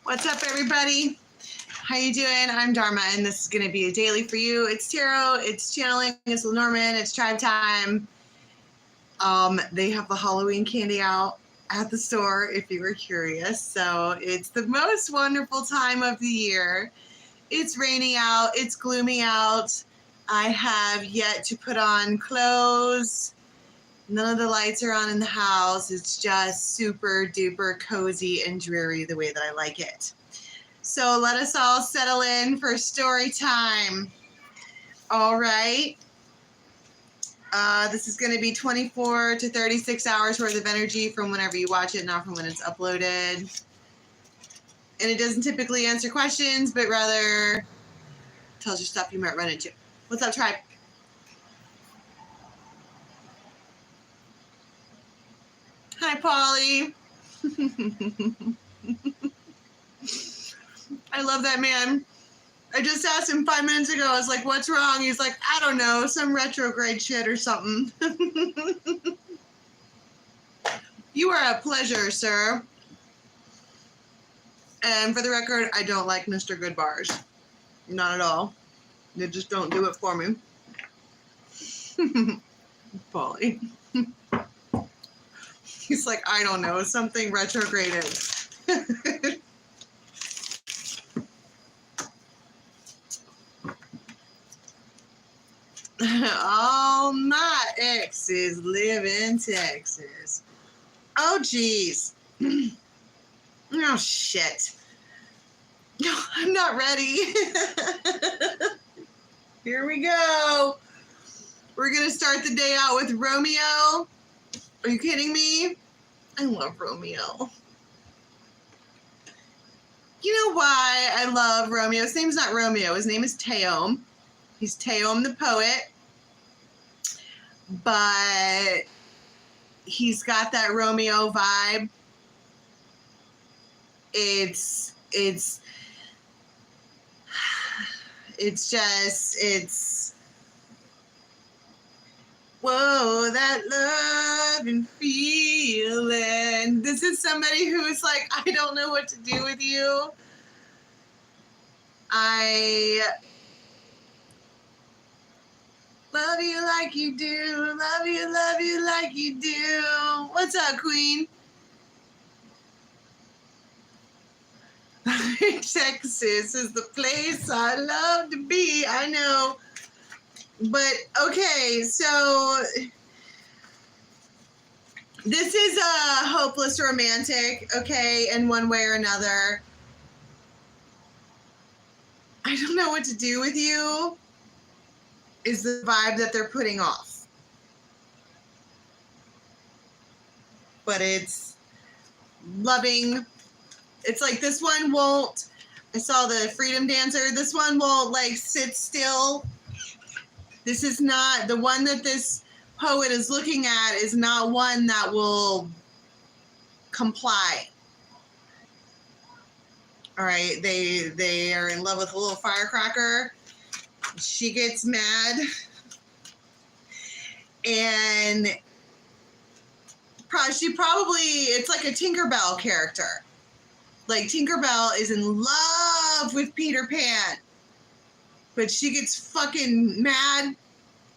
What's up, everybody? How you doing? I'm Dharma, and this is going to be a daily for you. It's tarot, it's channeling, it's Lenormand, it's tribe time. They have the Halloween candy out at the store if you were curious. So it's the most wonderful time of the year. It's rainy out, it's gloomy out. I have yet to put on clothes. None of the lights are on in the house. It's just super duper cozy and dreary the way that I like it. So let us all settle in for story time. All right. This is going to be 24 to 36 hours worth of energy from whenever you watch it, not from when it's uploaded. And it doesn't typically answer questions, but rather tells you stuff you might run into. What's up, tribe? Hi, Polly. I love that man. I just asked him 5 minutes ago. I was like, what's wrong? He's like, I don't know, some retrograde shit or something. You are a pleasure, sir. And for the record, I don't like Mr. Good Bars. Not at all. They just don't do it for me. Polly. He's like, I don't know, something retrograded. All my exes live in Texas. Oh, geez. Oh, shit. No, I'm not ready. Here we go. We're going to start the day out with Romeo. Are you kidding me? I love Romeo. You know why I love Romeo? His name's not Romeo. His name is Teom. He's Teom the poet. But he's got that Romeo vibe. It's whoa, that love and feeling. This is somebody who's like, I don't know what to do with you. I love you like you do. Love you like you do. What's up, Queen? Texas is the place I love to be. I know. But, okay, so this is a hopeless romantic, okay, in one way or another. I don't know what to do with you is the vibe that they're putting off. But it's loving. It's like this one won't, I saw the Freedom Dancer, this one won't like sit still. This is not, the one that this poet is looking at is not one that will comply. All right, they are in love with a little firecracker. She gets mad. And she probably, it's like a Tinkerbell character. Like Tinkerbell is in love with Peter Pan. But she gets fucking mad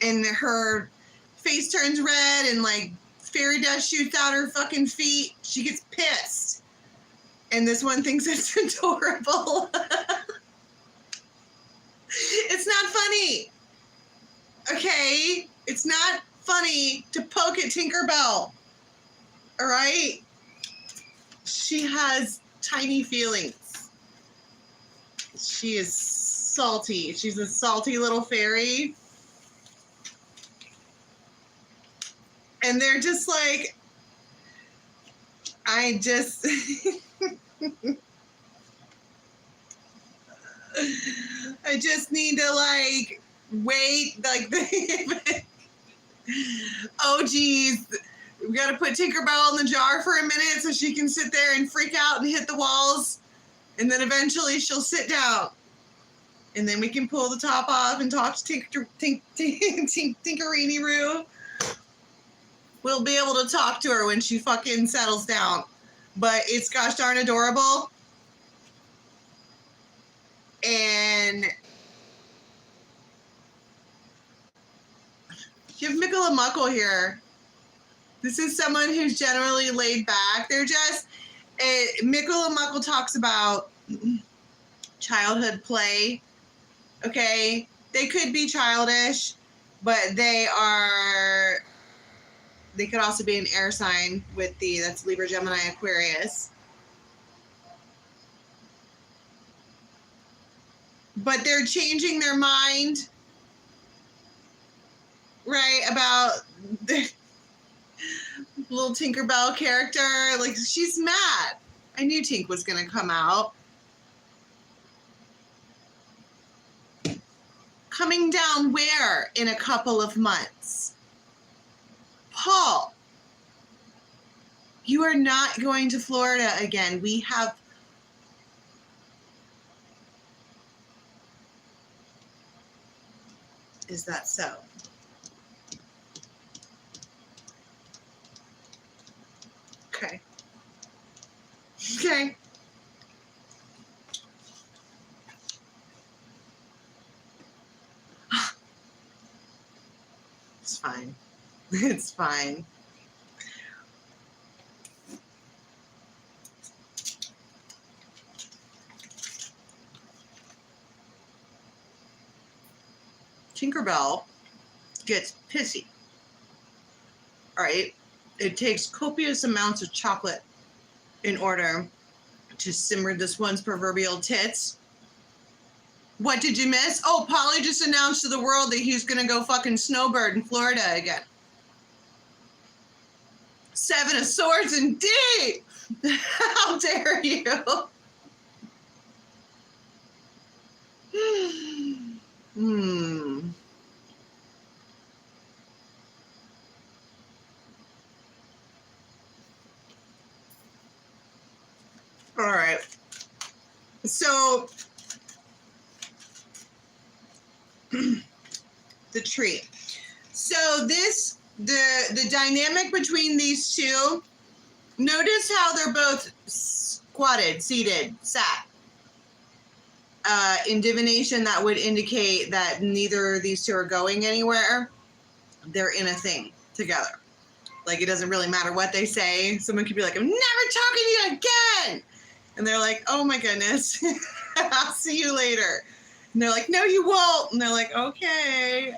and her face turns red and like fairy dust shoots out her fucking feet. She gets pissed. And this one thinks it's adorable. It's not funny. Okay? It's not funny to poke at Tinkerbell. All right? She has tiny feelings. She is salty. She's a salty little fairy. And they're just like, I just need to like wait, like oh geez, we gotta put Tinkerbell in the jar for a minute so she can sit there and freak out and hit the walls, and then eventually she'll sit down. And then we can pull the top off and talk to Tinkerini-Roo. We'll be able to talk to her when she fucking settles down. But it's gosh darn adorable. And you have Michaela Muckle here. This is someone who's generally laid back. They're just, Michaela Muckle talks about childhood play. Okay, they could be childish, but they could also be an air sign with that's Libra, Gemini, Aquarius. But they're changing their mind, right, about the little Tinkerbell character. Like, she's mad. I knew Tink was going to come out. Coming down where in a couple of months? Paul, you are not going to Florida again. We have Is that so? Okay. Okay. It's fine. It's fine. Tinkerbell gets pissy. All right. It takes copious amounts of chocolate in order to simmer this one's proverbial tits. What did you miss? Oh, Polly just announced to the world that he's going to go fucking snowbird in Florida again. Seven of Swords indeed. How dare you? All right. So the tree. So the dynamic between these two, notice how they're both squatted, seated, sat. In divination, that would indicate that neither of these two are going anywhere. They're in a thing together. Like, it doesn't really matter what they say. Someone could be like, I'm never talking to you again. And they're like, oh my goodness, I'll see you later. And they're like, no, you won't. And they're like, okay,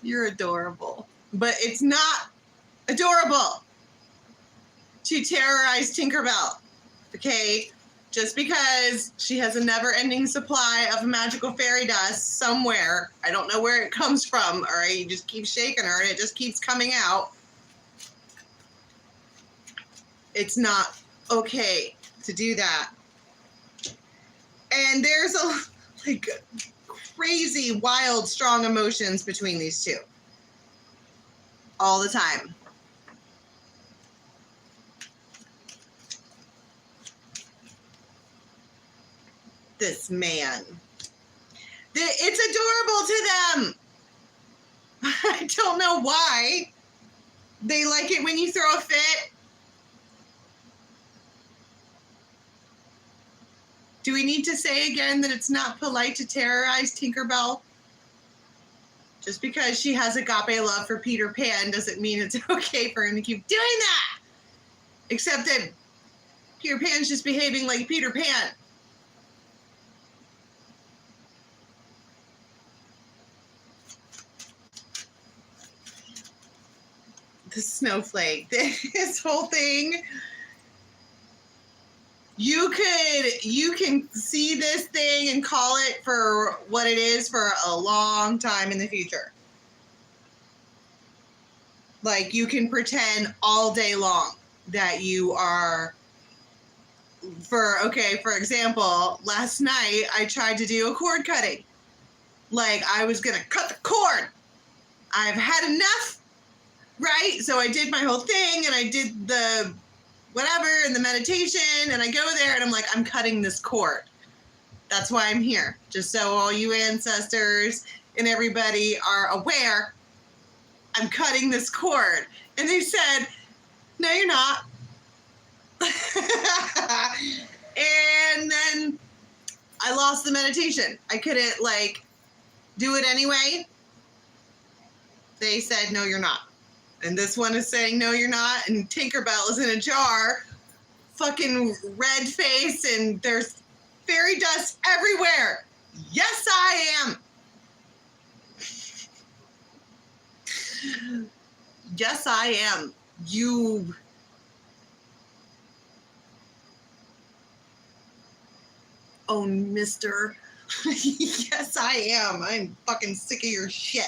you're adorable. But it's not adorable to terrorize Tinkerbell, okay? Just because she has a never-ending supply of magical fairy dust somewhere, I don't know where it comes from, all right? You just keep shaking her and it just keeps coming out. It's not okay to do that. And there's crazy, wild, strong emotions between these two. All the time. This man. It's adorable to them. I don't know why. They like it when you throw a fit. Do we need to say again that it's not polite to terrorize Tinkerbell? Just because she has agape love for Peter Pan doesn't mean it's okay for him to keep doing that. Except that Peter Pan's just behaving like Peter Pan. The snowflake, this whole thing. You can see this thing and call it for what it is for a long time in the future. Like, you can pretend all day long that you are, for example, last night I tried to do a cord cutting. Like, I was going to cut the cord. I've had enough, right? So I did my whole thing and I did the whatever and the meditation, and I go there and I'm like, I'm cutting this cord. That's why I'm here. Just so all you ancestors and everybody are aware, I'm cutting this cord. And they said, no, you're not. And then I lost the meditation. I couldn't like do it anyway. They said, no, you're not. And this one is saying, no, you're not. And Tinkerbell is in a jar, fucking red face, and there's fairy dust everywhere. Yes, I am. Yes, I am. You. Oh, mister. Yes, I am. I'm fucking sick of your shit.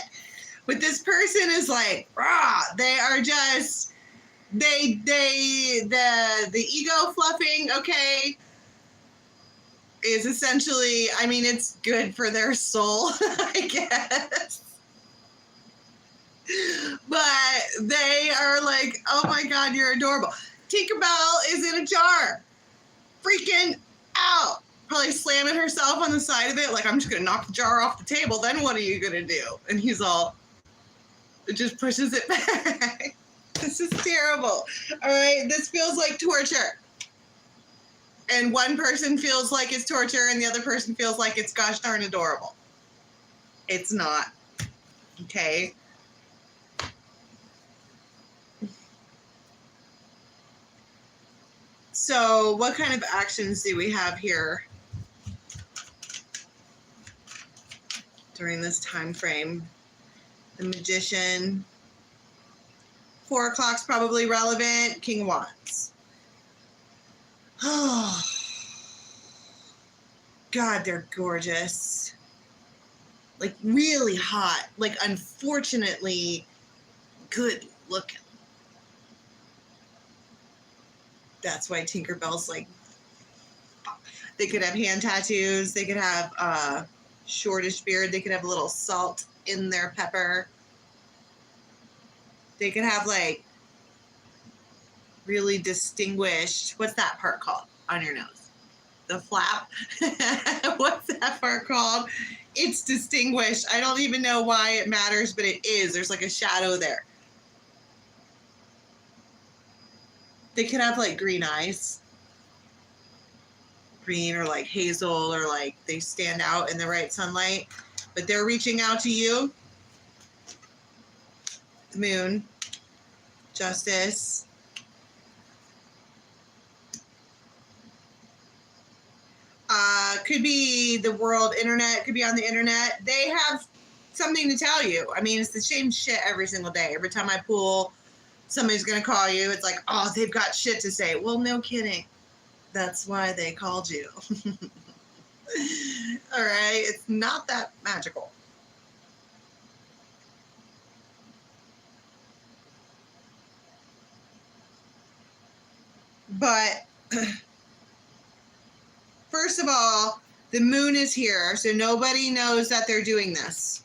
But this person is like, rah, they are just, the ego fluffing, okay, is essentially, I mean, it's good for their soul, I guess. But they are like, oh my God, you're adorable. Tinkerbell is in a jar, freaking out. Probably slamming herself on the side of it, like, I'm just gonna knock the jar off the table, then what are you gonna do? And he's all, it just pushes it back. This is terrible. All right, this feels like torture. And one person feels like it's torture and the other person feels like it's gosh darn adorable. It's not. Okay? So what kind of actions do we have here during this time frame? The Magician. 4 o'clock's probably relevant. King of Wands. Oh, God, they're gorgeous. Like, really hot. Like, unfortunately, good looking. That's why Tinkerbell's like, they could have hand tattoos. They could have shortish beard. They could have a little salt in their pepper. They could have like really distinguished, what's that part called on your nose? The flap? What's that part called? It's distinguished. I don't even know why it matters, but it is. There's like a shadow there. They could have like green eyes. Green or like hazel, or like they stand out in the right sunlight. But they're reaching out to you. The Moon. Justice. Could be the world internet, could be on the internet. They have something to tell you. I mean, it's the same shit every single day. Every time I pull, somebody's going to call you. It's like, oh, they've got shit to say. Well, no kidding. That's why they called you. All right. It's not that magical. But first of all, the moon is here, so nobody knows that they're doing this.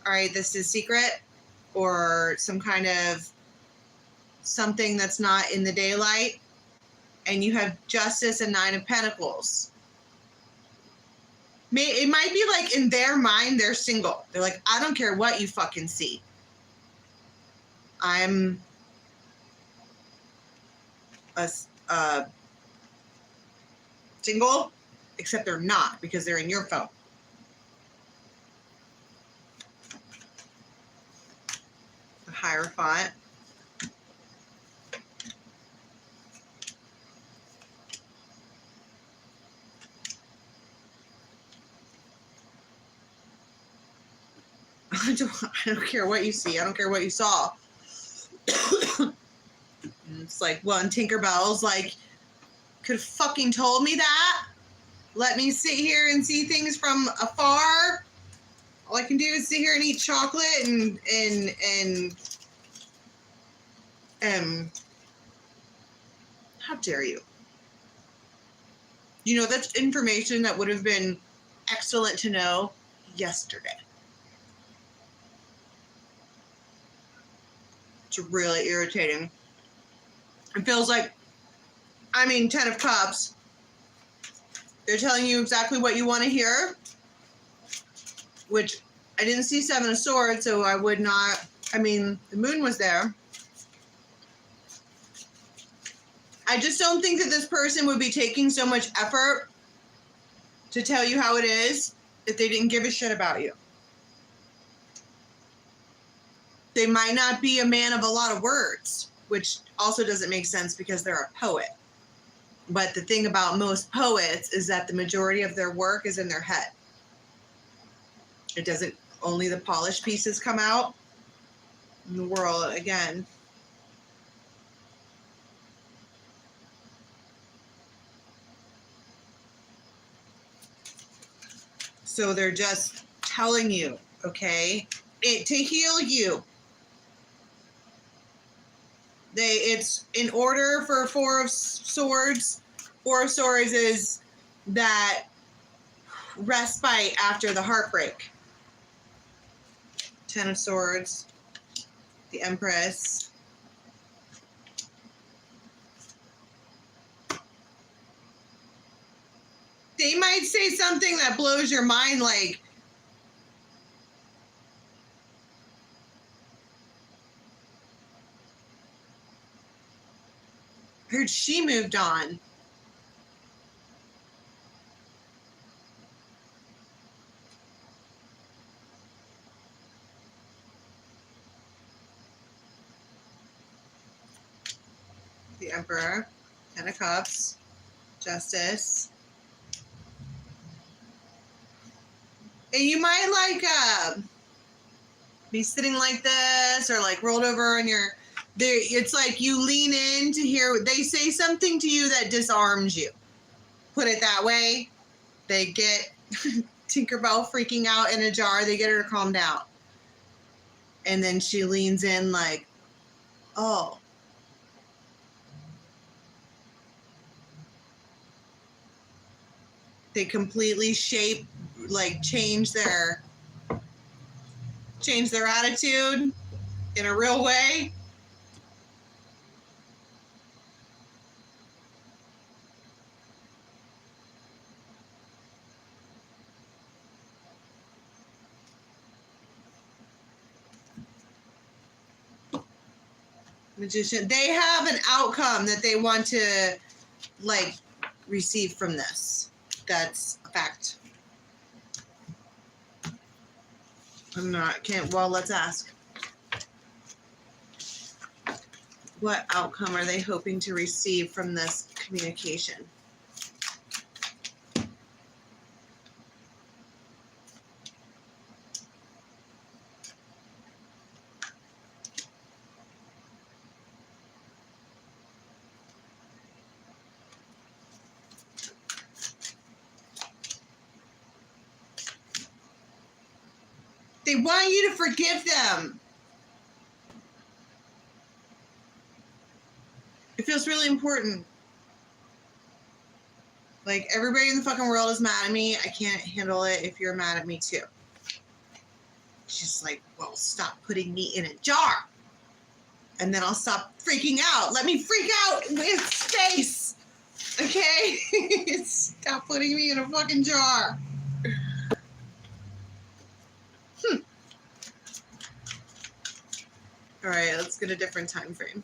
All right, this is secret or some kind of something that's not in the daylight. And you have Justice and 9 of Pentacles. It might be like in their mind, they're single. They're like, I don't care what you fucking see. I'm single, except they're not because they're in your phone. The Hierophant. I don't care what you see. I don't care what you saw. It's like, well, and Tinkerbell's like, could have fucking told me that. Let me sit here and see things from afar. All I can do is sit here and eat chocolate and how dare you? You know, that's information that would have been excellent to know yesterday. It's really irritating. It feels like, I mean, 10 of Cups. They're telling you exactly what you want to hear, which I didn't see 7 of Swords, so I would not, I mean, the moon was there. I just don't think that this person would be taking so much effort to tell you how it is if they didn't give a shit about you. They might not be a man of a lot of words, which also doesn't make sense because they're a poet. But the thing about most poets is that the majority of their work is in their head. It doesn't, only the polished pieces come out in the world again. So they're just telling you, okay, to heal you. It's in order for Four of Swords. Four of Swords is that respite after the heartbreak. Ten of Swords, the Empress. They might say something that blows your mind, like, I heard she moved on. The Emperor, Ten of Cups, Justice. And you might like be sitting like this or like rolled over and you're there. It's like you lean in to hear they say something to you that disarms you. Put it that way. They get Tinkerbell freaking out in a jar. They get her to calm down. And then she leans in like, oh. They completely shape, like change their attitude in a real way. Magician, they have an outcome that they want to like receive from this. That's a fact. Well, let's ask. What outcome are they hoping to receive from this communication? They want you to forgive them. It feels really important. Like, everybody in the fucking world is mad at me. I can't handle it if you're mad at me too. She's like, well, stop putting me in a jar. And then I'll stop freaking out. Let me freak out with space. Okay? Stop putting me in a fucking jar. All right, let's get a different time frame.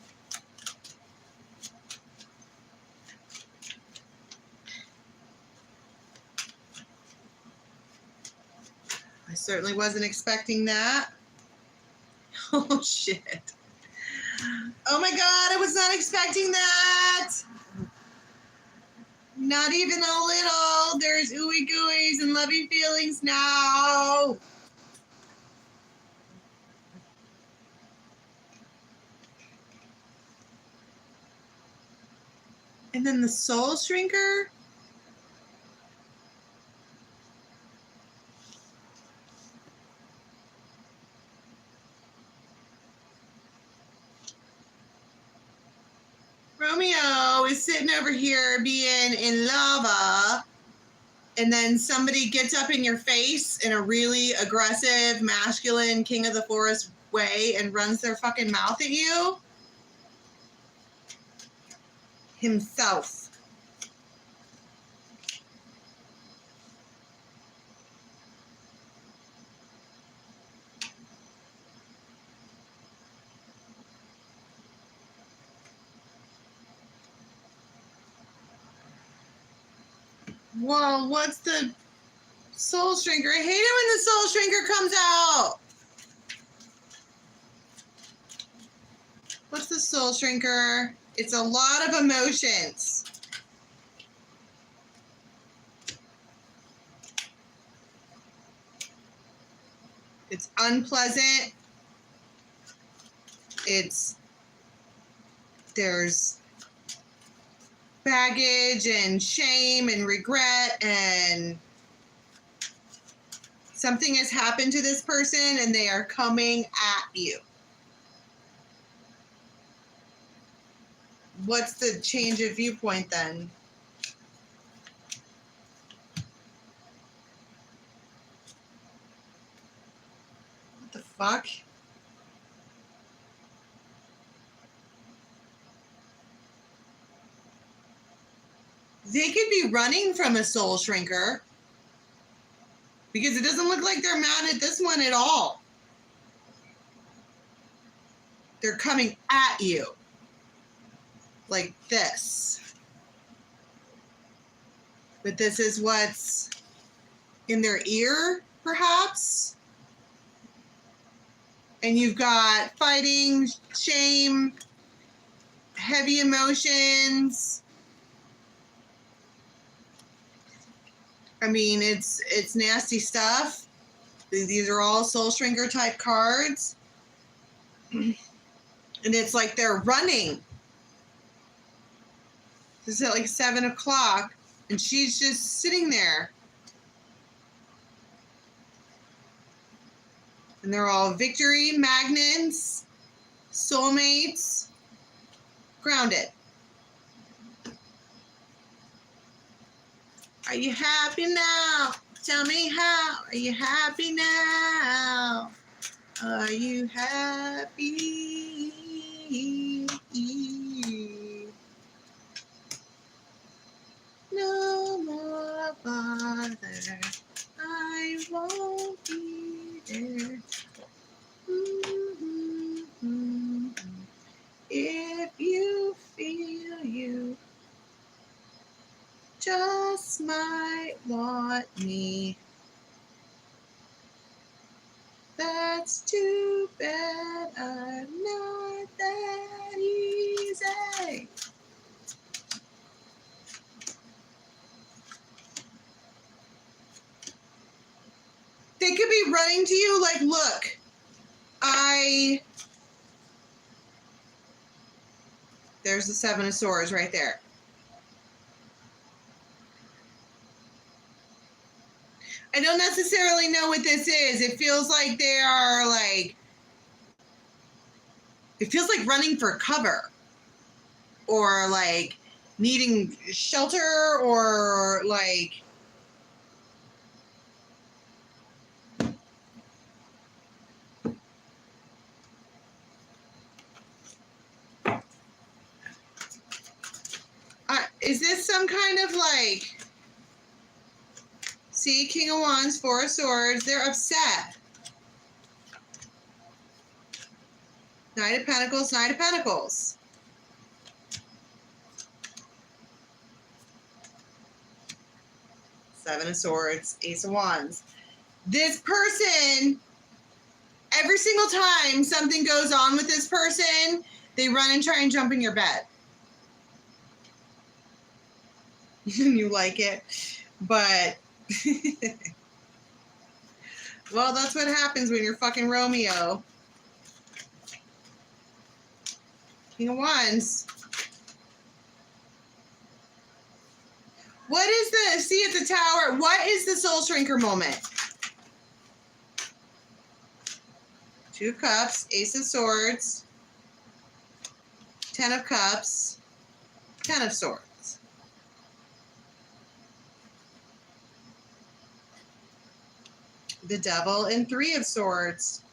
I certainly wasn't expecting that. Oh, shit. Oh, my God, I was not expecting that. Not even a little. There's ooey gooeys and lovey feelings now. And then the soul shrinker. Romeo is sitting over here being in lava, and then somebody gets up in your face in a really aggressive, masculine, king of the forest way and runs their fucking mouth at you. Himself. Whoa, what's the soul shrinker? I hate it when the soul shrinker comes out. What's the soul shrinker? It's a lot of emotions. It's unpleasant. There's baggage and shame and regret, and something has happened to this person and they are coming at you. What's the change of viewpoint then? What the fuck? They could be running from a soul shrinker because it doesn't look like they're mad at this one at all. They're coming at you like this. But this is what's in their ear, perhaps. And you've got fighting, shame, heavy emotions. I mean, it's nasty stuff. These are all soul shrinker type cards. And it's like they're running. This is at like 7 o'clock, and she's just sitting there. And they're all victory, magnets, soulmates, grounded. Are you happy now? Tell me how. Are you happy now? Are you happy? No more bother. I won't be there. If you feel you just might want me, that's too bad. I'm not that easy. They could be running to you like, look, there's the 7 of Swords right there. I don't necessarily know what this is. It feels like they are like, it feels like running for cover or like needing shelter or like, is this some kind of like, see, King of Wands, 4 of Swords, they're upset. Knight of Pentacles, Knight of Pentacles. Seven of Swords, Ace of Wands. This person, every single time something goes on with this person, they run and try and jump in your bed. You like it, but well, that's what happens when you're fucking Romeo. King of Wands. What is the, see at the Tower, what is the soul shrinker moment? 2 of Cups, Ace of Swords, 10 of Cups, 10 of Swords. The Devil and 3 of Swords.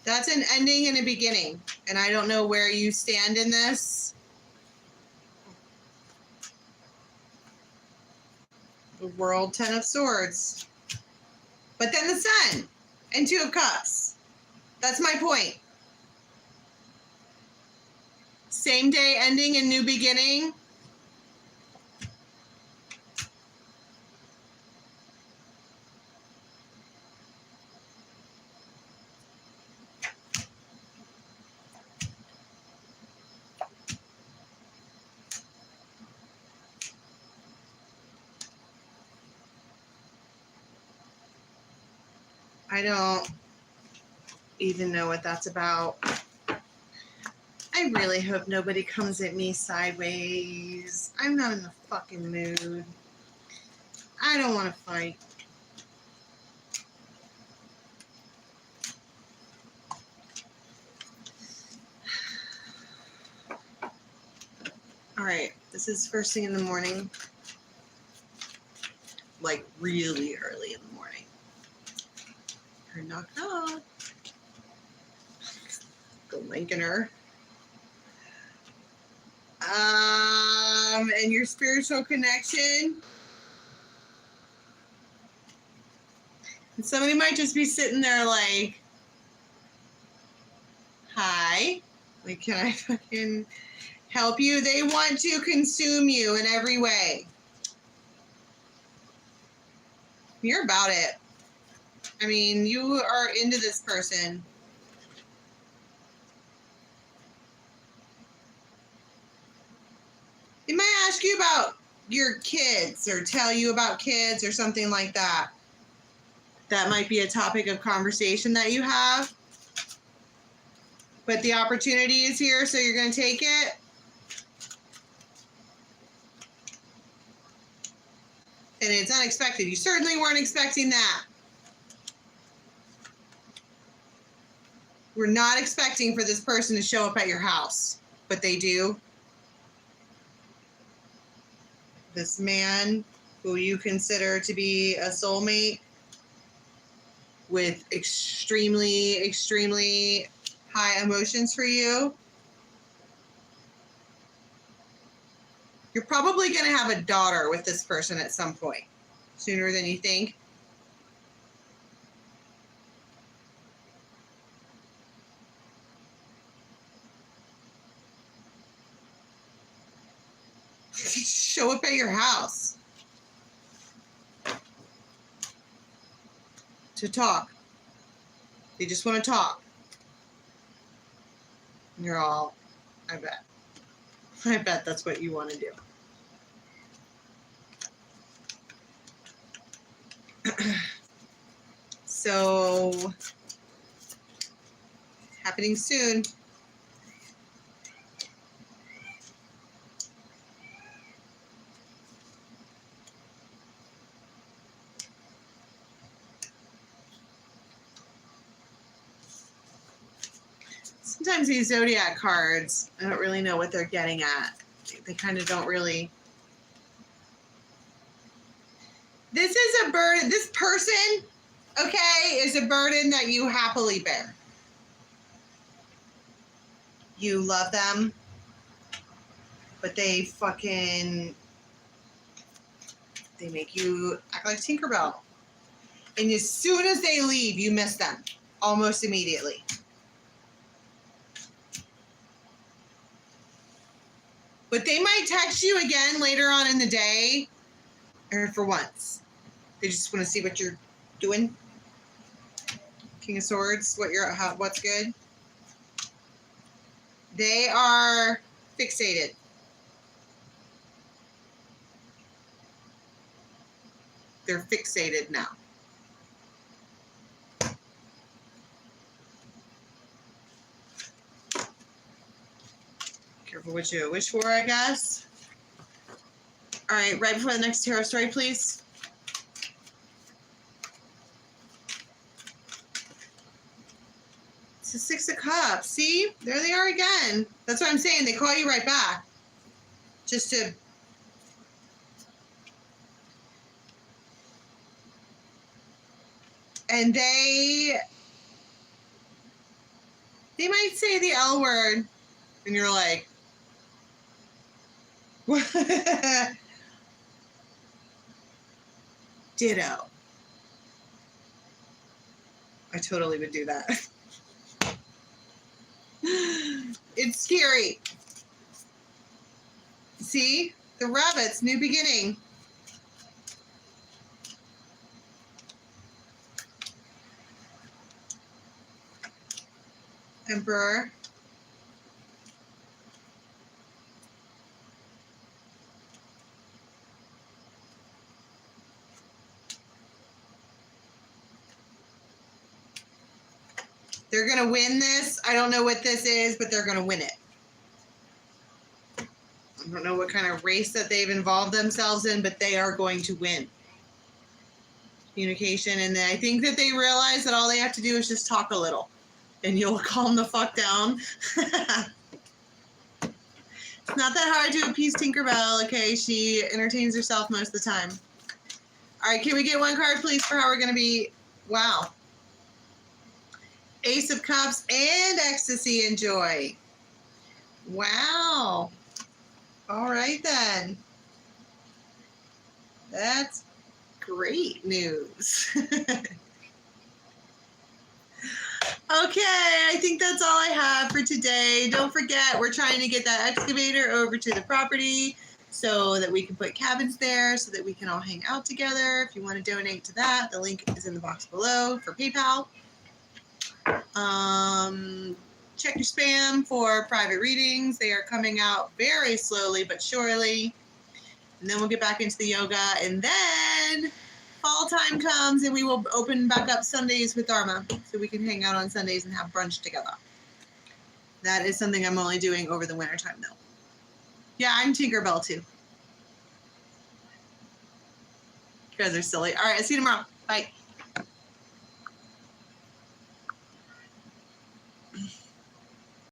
That's an ending and a beginning. And I don't know where you stand in this. The World, 10 of Swords. But then the Sun and 2 of Cups. That's my point. Same day ending and new beginning. I don't even know what that's about. I really hope nobody comes at me sideways. I'm not in the fucking mood. I don't want to fight. All right, this is first thing in the morning. Like really early in the morning. Or knock knock. Go Lincolner. And your spiritual connection. And somebody might just be sitting there like, hi, like, can I fucking help you? They want to consume you in every way. You're about it. I mean, you are into this person. They might ask you about your kids or tell you about kids or something like that. That might be a topic of conversation that you have. But the opportunity is here, so you're going to take it. And it's unexpected. You certainly weren't expecting that. We're not expecting for this person to show up at your house, but they do. This man who you consider to be a soulmate with extremely, extremely high emotions for you. You're probably going to have a daughter with this person at some point, sooner than you think. Show up at your house to talk. They just want to talk. And you're all, I bet that's what you want to do. So, happening soon. Sometimes these zodiac cards, I don't really know what they're getting at. They kind of don't really. This is a burden. This person, okay, is a burden that you happily bear. You love them, but they make you act like Tinkerbell. And as soon as they leave, you miss them almost immediately. But they might text you again later on in the day, or for once. They just want to see what you're doing. King of Swords, what's good. They are fixated. They're fixated now. Careful what you wish for, I guess. All right, right before the next tarot story, please. It's the Six of Cups. See? There they are again. That's what I'm saying. They call you right back. Just to... And they They might say the L word, and you're like, ditto. I totally would do that. It's scary. See? The rabbits, new beginning. Emperor. They're going to win this. I don't know what this is, but they're going to win it. I don't know what kind of race that they've involved themselves in, but they are going to win. Communication. And I think that they realize that all they have to do is just talk a little. And you'll calm the fuck down. It's not that hard to appease Tinkerbell, okay? She entertains herself most of the time. All right, can we get one card, please, for how we're going to be? Wow. Ace of Cups and Ecstasy and Joy. Wow. All right, then. That's great news. Okay, I think that's all I have for today. Don't forget, we're trying to get that excavator over to the property so that we can put cabins there so that we can all hang out together. If you want to donate to that, the link is in the box below for PayPal. Check your spam for private readings. They are coming out very slowly but surely. And then we'll get back into the yoga. And then fall time comes and we will open back up Sundays with Dharma so we can hang out on Sundays and have brunch together. That is something I'm only doing over the winter time though. Yeah, I'm Tinkerbell too. You guys are silly. All right, I'll see you tomorrow. Bye.